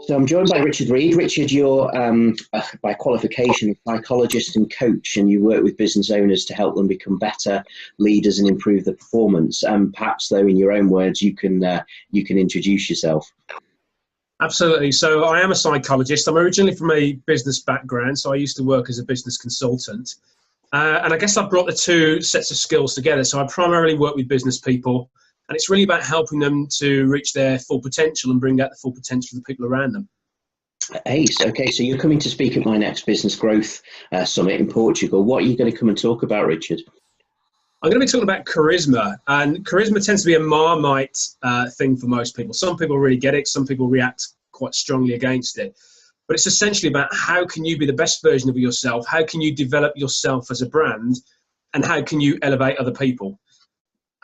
So I'm joined by Richard Reid. Richard, you're by qualification a psychologist and coach, and you work with business owners to help them become better leaders and improve their performance. Perhaps, though, in your own words, you can introduce yourself. Absolutely. So I am a psychologist. I'm originally from a business background, so I used to work as a business consultant. And I guess I brought the two sets of skills together. So I primarily work with business people, and it's really about helping them to reach their full potential and bring out the full potential of the people around them. Ace. Okay, so you're coming to speak at my next Business Growth Summit in Portugal. What are you going to come and talk about, Richard? I'm going to be talking about charisma, and charisma tends to be a Marmite thing for most people. Some people really get it, some people react quite strongly against it. But it's essentially about how can you be the best version of yourself, how can you develop yourself as a brand, and how can you elevate other people.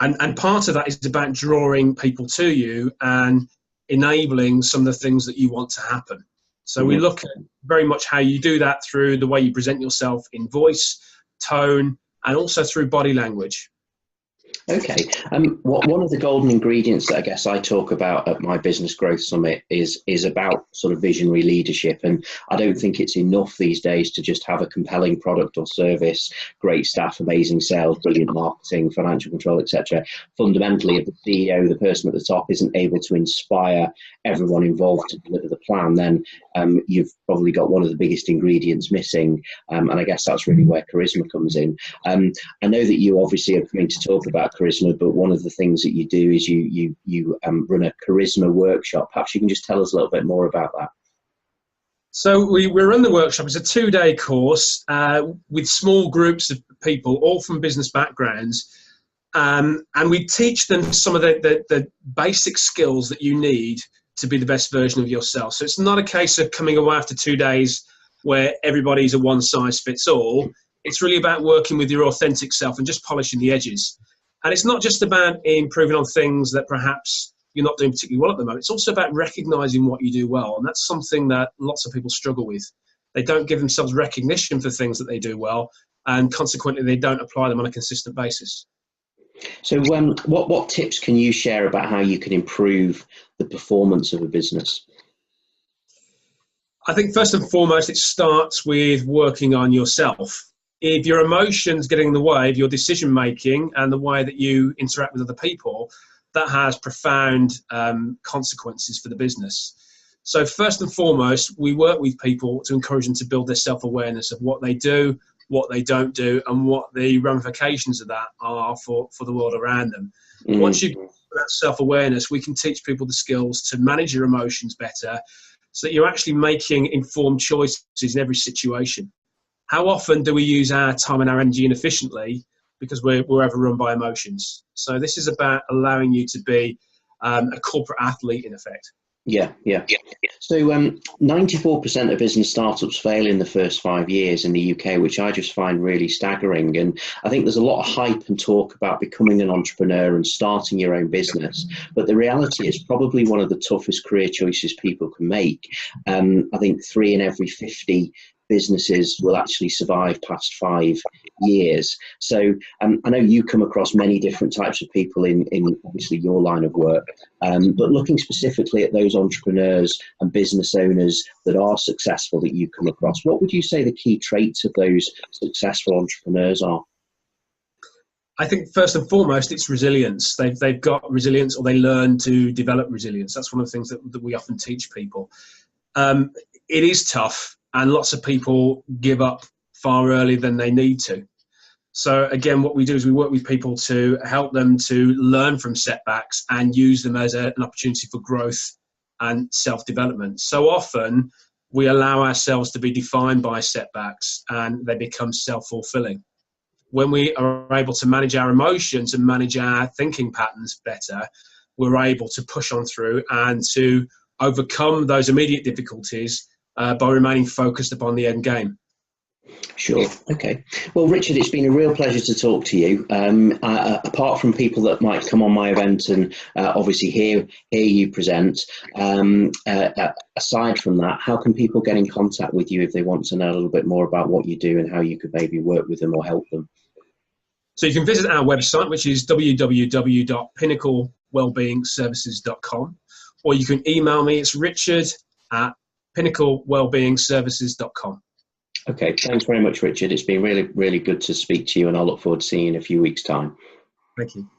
And part of that is about drawing people to you and enabling some of the things that you want to happen. So we look at very much how you do that through the way you present yourself in voice, tone, and also through body language. Okay. One of the golden ingredients that I guess I talk about at my Business Growth Summit is about sort of visionary leadership. And I don't think it's enough these days to just have a compelling product or service, great staff, amazing sales, brilliant marketing, financial control, etc. Fundamentally, if the CEO, the person at the top, isn't able to inspire everyone involved to deliver the plan, then you've probably got one of the biggest ingredients missing. And I guess that's really where charisma comes in. I know that you obviously are going to talk about charisma, but one of the things that you do is you run a charisma workshop. Perhaps you can just tell us a little bit more about that. So we run the workshop. It's a 2-day course with small groups of people, all from business backgrounds, and we teach them some of the basic skills that you need to be the best version of yourself. So it's not a case of coming away after 2 days where everybody's a one-size-fits-all. It's really about working with your authentic self and just polishing the edges. And it's not just about improving on things that perhaps you're not doing particularly well at the moment. It's also about recognizing what you do well. And that's something that lots of people struggle with. They don't give themselves recognition for things that they do well, and consequently they don't apply them on a consistent basis. So what tips can you share about how you can improve the performance of a business? I think first and foremost, it starts with working on yourself. If your emotions get in the way of your decision making and the way that you interact with other people, that has profound consequences for the business. So first and foremost, we work with people to encourage them to build their self-awareness of what they do, what they don't do, and what the ramifications of that are for the world around them. Once you've got that self-awareness, we can teach people the skills to manage your emotions better so that you're actually making informed choices in every situation. How often do we use our time and our energy inefficiently because we're overrun by emotions? So this is about allowing you to be a corporate athlete, in effect. Yeah. So 94% of business startups fail in the first 5 years in the UK, which I just find really staggering. And I think there's a lot of hype and talk about becoming an entrepreneur and starting your own business. But the reality is probably one of the toughest career choices people can make. I think 3 in every 50 businesses will actually survive past 5 years. So I know you come across many different types of people in obviously your line of work, but looking specifically at those entrepreneurs and business owners that are successful that you come across, what would you say the key traits of those successful entrepreneurs are? I think first and foremost, it's resilience. They've got resilience, or they learn to develop resilience. That's one of the things that we often teach people. It is tough, and lots of people give up far earlier than they need to. So again, what we do is we work with people to help them to learn from setbacks and use them as an opportunity for growth and self-development. So often we allow ourselves to be defined by setbacks, and they become self-fulfilling. When we are able to manage our emotions and manage our thinking patterns better, we're able to push on through and to overcome those immediate difficulties by remaining focused upon the end game. Sure. Okay. Well, Richard, it's been a real pleasure to talk to you. Apart from people that might come on my event and obviously hear you present, aside from that, how can people get in contact with you if they want to know a little bit more about what you do and how you could maybe work with them or help them? So you can visit our website, which is www.pinnaclewellbeingservices.com, or you can email me. It's Richard at pinnaclewellbeingservices.com. Okay, thanks very much, Richard. It's been really, really good to speak to you, and I look forward to seeing you in a few weeks' time. Thank you.